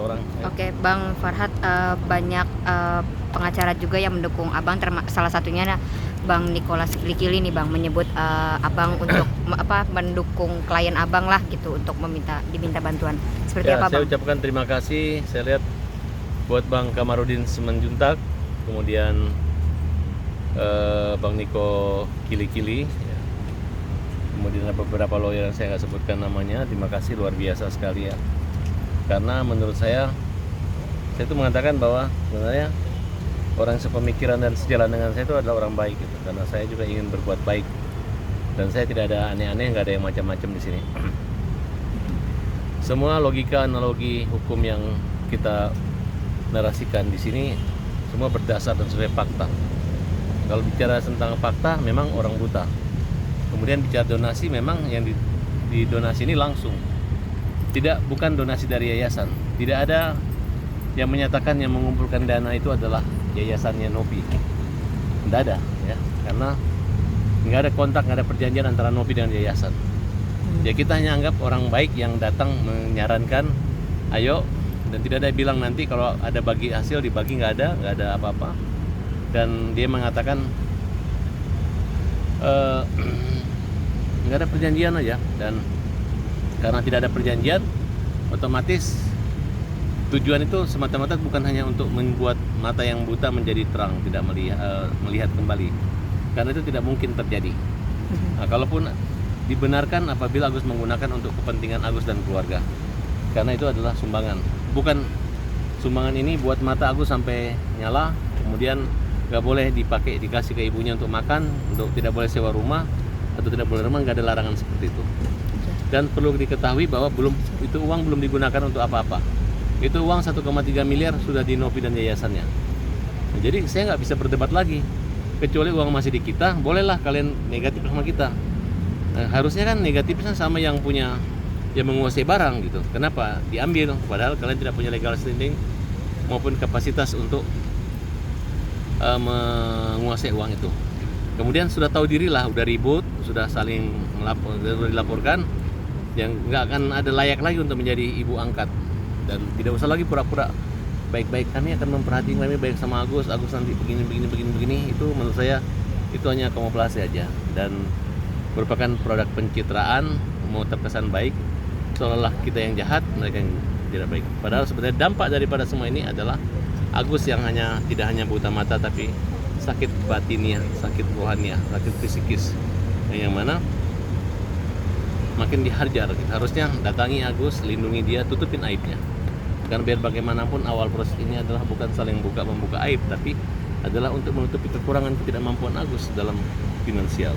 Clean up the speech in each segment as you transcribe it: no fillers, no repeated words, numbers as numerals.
orang. Oke, Bang Farhat, banyak pengacara juga yang mendukung Abang, salah satunya Bang Nicholas Kilikili nih Bang, menyebut Abang untuk mendukung klien Abang lah gitu untuk diminta bantuan. Seperti Ya, apa saya Bang? ucapkan terima kasih. Saya lihat buat Bang Kamarudin Semenjuntak, kemudian Bang Niko Kilikili, ya. Kemudian ada beberapa lawyer yang saya nggak sebutkan namanya. Terima kasih luar biasa sekali ya. Karena menurut saya itu mengatakan bahwa sebenarnya orang sepemikiran dan sejalan dengan saya itu adalah orang baik gitu. Karena saya juga ingin berbuat baik dan saya tidak ada aneh-aneh, nggak ada yang macam-macam di sini. Semua logika analogi hukum yang kita narasikan di sini semua berdasar dan sesuai fakta. Kalau bicara tentang fakta, memang orang buta. Kemudian bicara donasi, memang yang didonasi ini langsung. Bukan donasi dari yayasan. Tidak ada yang menyatakan yang mengumpulkan dana itu adalah yayasannya Nopi. Tidak ada, ya, karena nggak ada kontak, nggak ada perjanjian antara Nopi dengan yayasan. Ya kita hanya anggap orang baik yang datang menyarankan, ayo, dan tidak ada bilang nanti kalau ada bagi hasil dibagi, nggak ada apa-apa. Dan dia mengatakan nggak ada perjanjian aja, dan karena tidak ada perjanjian, otomatis tujuan itu semata-mata bukan hanya untuk membuat mata yang buta menjadi terang, tidak melihat kembali, karena itu tidak mungkin terjadi. Nah, kalaupun dibenarkan apabila Agus menggunakan untuk kepentingan Agus dan keluarga, karena itu adalah sumbangan. Bukan sumbangan ini buat mata Agus sampai nyala, kemudian nggak boleh dipakai, dikasih ke ibunya untuk makan, untuk tidak boleh sewa rumah atau tidak boleh rumah, nggak ada larangan seperti itu. Dan perlu diketahui bahwa itu uang belum digunakan untuk apa-apa. Itu uang 1,3 miliar sudah di Nopi dan yayasannya. Nah, jadi saya nggak bisa berdebat lagi, kecuali uang masih di kita. Bolehlah kalian negatif sama kita. Nah, harusnya kan negatifnya sama yang punya, yang menguasai barang gitu. Kenapa diambil? Padahal kalian tidak punya legal standing maupun kapasitas untuk menguasai uang itu. Kemudian sudah tahu diri lah, udah ribut, sudah saling dilaporkan, yang nggak akan ada layak lagi untuk menjadi ibu angkat. Dan tidak usah lagi pura-pura baik-baik, kami akan memperhatikan, kami baik sama Agus nanti begini. Itu menurut saya itu hanya kamuflase aja dan merupakan produk pencitraan, mau terkesan baik seolah-olah kita yang jahat, mereka yang tidak baik. Padahal sebenarnya dampak daripada semua ini adalah Agus yang tidak hanya buta mata, tapi sakit batinnya, sakit rohania, sakit fisikis, yang mana makin dihajar. Harusnya datangi Agus, lindungi dia, tutupin aibnya. Karena biar bagaimanapun awal proses ini adalah bukan saling membuka aib, tapi adalah untuk menutupi kekurangan ketidakmampuan Agus dalam finansial.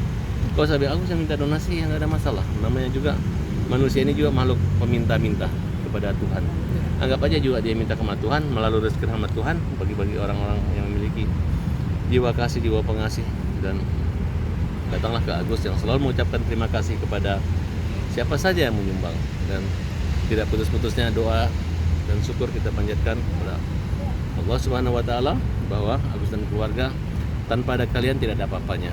Kalau sampai Agus yang minta donasi, ya nggak ada masalah. Namanya juga manusia ini juga makhluk peminta-minta kepada Tuhan. Anggap aja juga dia minta kepada Tuhan melalui rezeki rahmat Tuhan bagi orang-orang yang memiliki jiwa kasih, jiwa pengasih. Dan datanglah ke Agus yang selalu mengucapkan terima kasih kepada siapa saja yang menyumbang, dan tidak putus-putusnya doa dan syukur kita panjatkan kepada Allah Subhanahu wa taala bahwa Agus dan keluarga tanpa ada kalian tidak ada apa-apanya.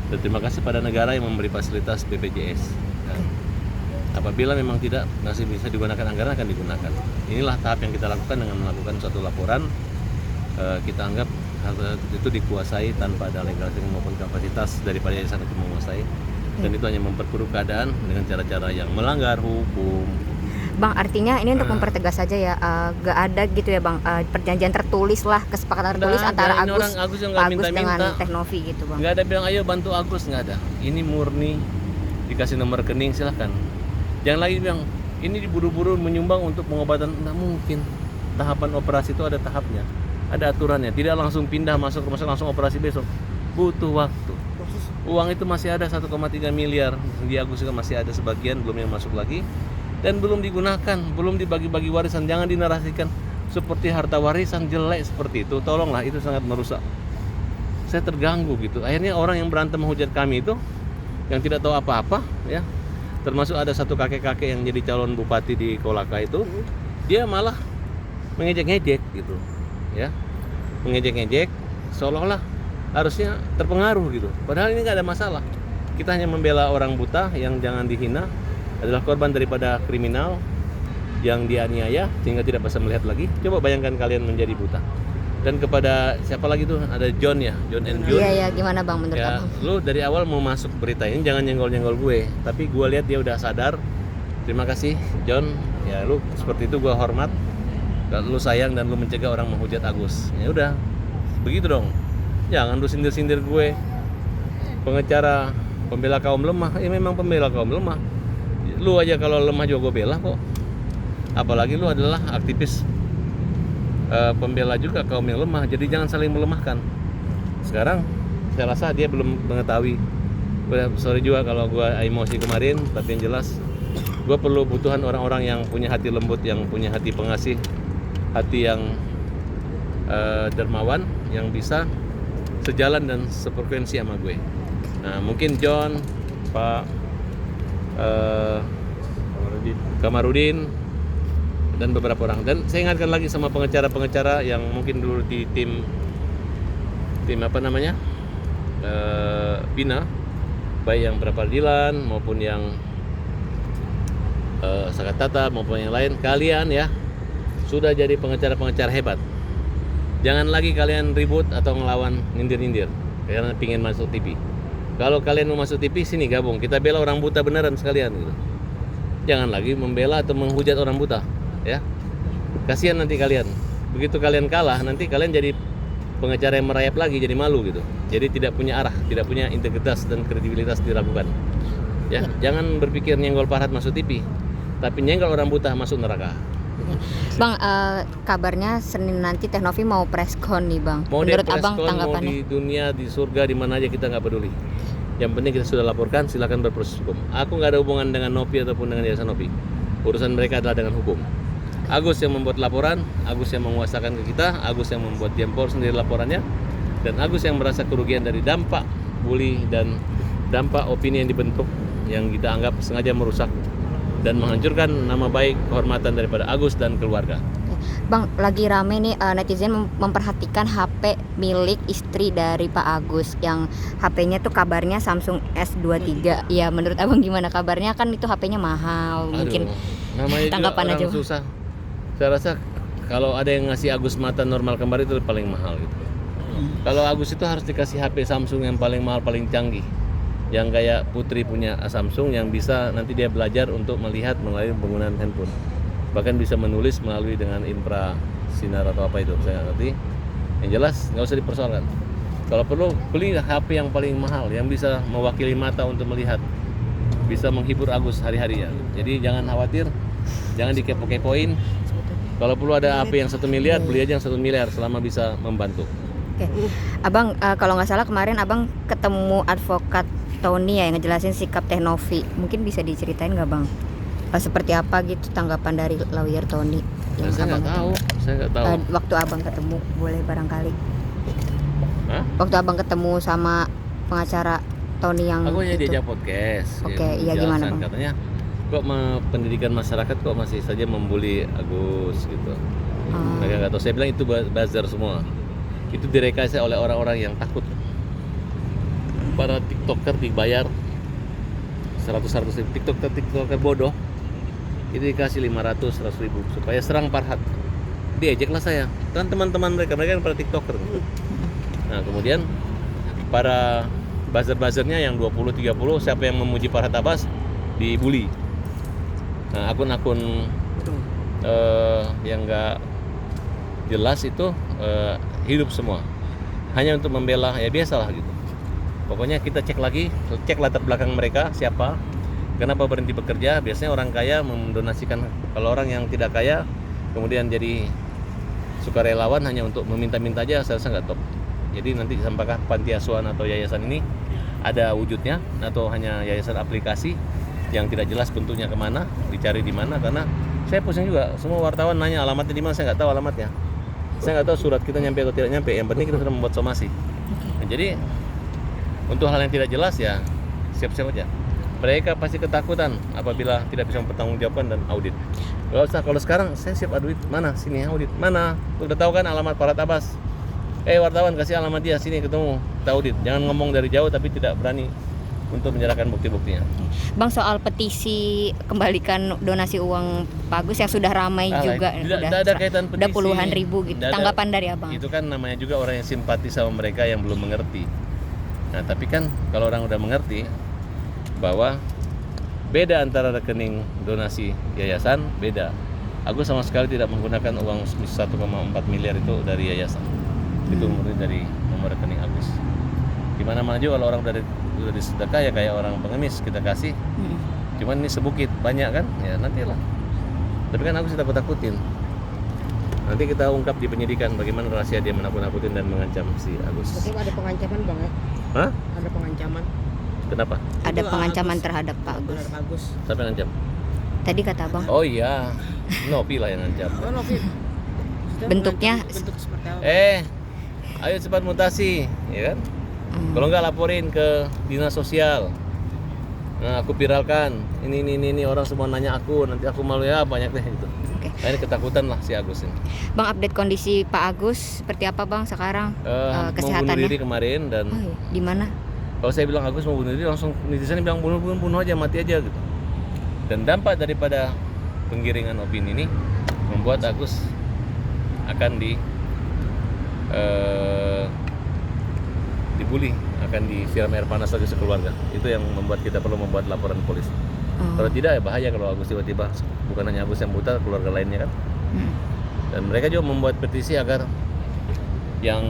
Dan terima kasih pada negara yang memberi fasilitas BPJS. Dan apabila memang tidak masih bisa digunakan anggaran, akan digunakan. Inilah tahap yang kita lakukan dengan melakukan suatu laporan. Kita anggap hal itu dikuasai tanpa ada legal maupun kapasitas daripada yayasan itu menguasai. Dan itu hanya memperburuk keadaan dengan cara-cara yang melanggar hukum. Bang, artinya ini untuk mempertegas saja ya, gak ada gitu ya Bang, perjanjian tertulis lah, kesepakatan tertulis antara Agus dengan Teh Novi gitu Bang. Nggak ada bilang ayo bantu Agus, nggak ada. Ini murni dikasih nomor rekening silahkan. Jangan lagi bilang ini diburu-buru menyumbang untuk pengobatan, nggak mungkin. Tahapan operasi itu ada tahapnya, ada aturannya. Tidak langsung pindah masuk rumah sakit langsung operasi besok, butuh waktu. Uang itu masih ada 1,3 miliar di Agus juga masih ada sebagian belum yang masuk lagi dan belum digunakan, belum dibagi-bagi warisan. Jangan dinarasikan seperti harta warisan jelek seperti itu, tolonglah, itu sangat merusak. Saya terganggu gitu. Akhirnya orang yang berantem menghujat kami itu yang tidak tahu apa-apa ya. Termasuk ada satu kakek-kakek yang jadi calon bupati di Kolaka itu, dia malah mengejek-ngejek gitu ya. Mengejek-ngejek seolah-olah harusnya terpengaruh gitu. Padahal ini nggak ada masalah. Kita hanya membela orang buta yang jangan dihina, adalah korban daripada kriminal yang dianiaya sehingga tidak bisa melihat lagi. Coba bayangkan kalian menjadi buta. Dan kepada siapa lagi tuh, ada John ya, John and June. Iya gimana bang menurut Ya, abang? lu dari awal mau masuk berita ini jangan nyenggol-nyenggol gue, tapi gue lihat dia udah sadar. Terima kasih John, ya lu seperti itu gue hormat. Lu sayang dan lu mencegah orang menghujat Agus. Ya udah, begitu dong. Jangan lu sindir-sindir gue. Pengacara pembela kaum lemah, ya memang pembela kaum lemah. Lu aja kalau lemah juga gue bela kok. Apalagi lu adalah aktivis pembela juga kaum yang lemah, jadi jangan saling melemahkan. Sekarang saya rasa dia belum mengetahui. Sorry juga kalau gue emosi kemarin, tapi yang jelas gue perlu butuhan orang-orang yang punya hati lembut, yang punya hati pengasih, hati yang dermawan, yang bisa sejalan dan sefrekuensi sama gue. Nah mungkin John, Pak Kamarudin dan beberapa orang. Dan saya ingatkan lagi sama pengacara-pengacara yang mungkin dulu di tim apa namanya Bina, baik yang peradilan maupun yang Sakatata maupun yang lain, kalian ya sudah jadi pengacara-pengacara hebat. Jangan lagi kalian ribut atau ngelawan nyindir-nyindir karena pingin masuk TV. Kalau kalian mau masuk TV, sini gabung, kita bela orang buta beneran sekalian gitu. Jangan lagi membela atau menghujat orang buta, ya. Kasihan nanti kalian. Begitu kalian kalah, nanti kalian jadi pengacara yang merayap lagi, jadi malu gitu. Jadi tidak punya arah, tidak punya integritas dan kredibilitas diragukan. Ya, jangan berpikir nyenggol Farhad masuk TV, tapi nyenggol orang buta masuk neraka. Bang, kabarnya Senin nanti Teh Novi mau preskon nih bang. Mau Menurut dia abang preskon, tanggapannya? mau di dunia, di surga, di mana aja kita nggak peduli. Yang penting kita sudah laporkan, silakan berproses hukum. Aku nggak ada hubungan dengan Novi ataupun dengan Yayasan Novi. Urusan mereka adalah dengan hukum. Agus yang membuat laporan, Agus yang menguasakan ke kita, Agus yang membuat Jempol sendiri laporannya, dan Agus yang merasa kerugian dari dampak bully dan dampak opini yang dibentuk yang kita anggap sengaja merusak dan menghancurkan nama baik, kehormatan daripada Agus dan keluarga. Bang, lagi rame nih netizen memperhatikan HP milik istri dari Pak Agus yang HP-nya tuh kabarnya Samsung S23. Ya menurut abang gimana kabarnya, kan itu HP-nya mahal. Mungkin namanya juga tanggapan orang aja, susah. Saya rasa kalau ada yang ngasih Agus mata normal kembar itu paling mahal gitu. Kalau Agus itu harus dikasih HP Samsung yang paling mahal, paling canggih, yang kayak Putri punya Samsung, yang bisa nanti dia belajar untuk melihat melalui penggunaan handphone, bahkan bisa menulis melalui dengan infra sinar atau apa itu, saya nggak ngerti. Yang jelas nggak usah dipersoalkan. Kalau perlu beli HP yang paling mahal, yang bisa mewakili mata untuk melihat, bisa menghibur Agus hari-harinya. Jadi jangan khawatir, jangan dikepo-kepoin. Kalau perlu ada HP yang 1 miliar, beli aja yang 1 miliar selama bisa membantu. Oke. Abang, kalau nggak salah kemarin abang ketemu advokat Tony ya yang ngejelasin sikap Teh Novi. Mungkin bisa diceritain nggak bang? Seperti apa gitu tanggapan dari lawyer Tony? Saya nggak tahu. Waktu abang ketemu, boleh barangkali. Hah? Waktu abang ketemu sama pengacara Tony yang aku hanya itu. diajak podcast. Oke, iya gimana bang? Katanya kok pendidikan masyarakat kok masih saja membuli Agus gitu. Mereka nggak tahu. Saya bilang itu buzzer semua. Itu direkayasa oleh orang-orang yang takut. Para TikToker dibayar 100 ribu. TikToker bodoh itu dikasih 500-100 ribu supaya serang Farhad. Diejeklah saya. Kan teman-teman mereka kan para TikToker. Nah kemudian para buzzer-buzzernya yang 20-30, siapa yang memuji Farhad Abbas dibully. Nah akun-akun yang nggak jelas itu hidup semua hanya untuk membela, ya biasalah gitu. Pokoknya kita cek latar belakang mereka siapa, kenapa berhenti bekerja. Biasanya orang kaya mendonasikan, kalau orang yang tidak kaya kemudian jadi sukarelawan hanya untuk meminta-minta aja, saya rasa nggak top. Jadi nanti apakah panti asuhan atau yayasan ini ada wujudnya atau hanya yayasan aplikasi yang tidak jelas bentuknya kemana, dicari di mana. Karena saya pusing juga, semua wartawan nanya alamatnya di mana, saya nggak tahu alamatnya. Saya nggak tahu surat kita nyampe atau tidak nyampe. Yang penting kita sudah membuat somasi. Nah, jadi untuk hal yang tidak jelas ya siap-siap aja. Mereka pasti ketakutan apabila tidak bisa mempertanggungjawabkan dan audit. Gak usah, kalau sekarang saya siap audit. Mana? Sini audit. Mana? Udah tahu kan alamat Farhad Abbas? Wartawan kasih alamat dia, sini ketemu, kita audit. Jangan ngomong dari jauh tapi tidak berani untuk menyerahkan bukti-buktinya. Bang, soal petisi kembalikan donasi uang Pak Agus yang sudah ramai juga, tidak ada kaitan petisi. udah puluhan ribu gitu. Tidak ada. Tanggapan dari abang? Itu kan namanya juga orang yang simpati sama mereka yang belum mengerti. Nah, tapi kan kalau orang udah mengerti bahwa beda antara rekening donasi yayasan, beda. Agus sama sekali tidak menggunakan uang 1,4 miliar itu dari yayasan. Itu murni dari nomor rekening Agus. Gimana mana juga kalau orang udah disedekah ya kayak orang pengemis kita kasih. Cuman ini sebukit banyak kan, ya nantilah. Tapi kan Agus takut-takutin. Nanti kita ungkap di penyidikan bagaimana rahasia dia menakut-nakutin dan mengancam si Agus. Berarti ada pengancaman bang ya? Hah? Ada pengancaman. Kenapa? Ada Itu pengancaman Agus. terhadap Pak Agus. Terhadap Agus. Siapa yang ngancam? Tadi kata abang. Oh iya, Novi lah yang ngancam. Oh Novi. Bentuknya- bentuk seperti apa? Ayo cepat mutasi, ya kan? Kalau nggak laporin ke dinas sosial. Nah, aku viralkan. Ini orang semua nanya aku, nanti aku malu ya banyak deh gitu. Oke. Nah, ini ketakutan lah si Agus ini. Bang, update kondisi Pak Agus seperti apa bang sekarang? Mau bunuh Kesehatannya? diri kemarin dan Oh, iya. Di mana? kalau saya bilang Agus mau bunuh diri langsung netizen bilang bunuh aja, mati aja gitu. Dan dampak daripada penggiringan opini ini membuat Agus akan dibully, akan disiram air panas lagi sekeluarga. Itu yang membuat kita perlu membuat laporan polisi. Kalau tidak ya bahaya kalau Agus tiba-tiba, bukan hanya Agus yang buta, keluarga lainnya kan. Dan mereka juga membuat petisi agar yang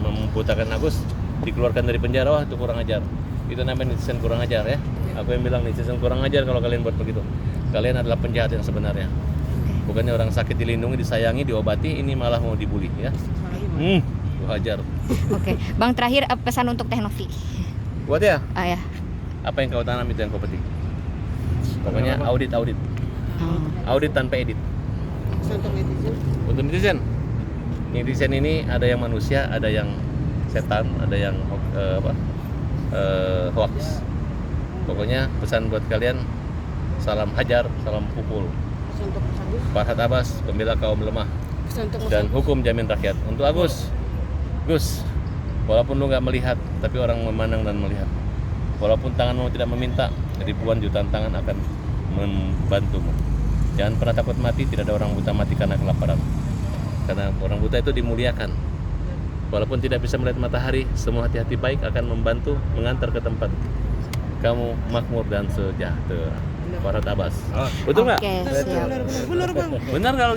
membutakan Agus dikeluarkan dari penjara. Wah, itu kurang ajar. Itu namanya netizen kurang ajar ya. Aku yang bilang netizen kurang ajar kalau kalian buat begitu. Kalian adalah penjahat yang sebenarnya. Bukannya orang sakit dilindungi, disayangi, diobati, ini malah mau dibully ya. Gua hajar. Oke, bang, terakhir pesan untuk Teh Novi. Buat ya, Ya. apa yang kau tanam itu yang kau petik. Pokoknya audit. Audit tanpa edit. Untuk netizen. Untuk netizen ini ada yang manusia, ada yang setan, ada yang hoax. Pokoknya pesan buat kalian, salam hajar, salam pukul. Pesan untuk Mas Agus. Farhad Abbas, pembela kaum lemah Pesan untuk Mas dan Agus. hukum jamin rakyat. Untuk Agus, Gus, walaupun lu nggak melihat, tapi orang memandang dan melihat. Walaupun tanganmu tidak meminta, ribuan jutaan tangan akan membantumu. Jangan pernah takut mati, tidak ada orang buta mati karena kelaparan. Karena orang buta itu dimuliakan. Walaupun tidak bisa melihat matahari, semua hati-hati baik akan membantu mengantar ke tempat kamu makmur dan sejahtera. Farhad Abbas. Betul nggak? Oke, siap. Benar bang. Benar kalau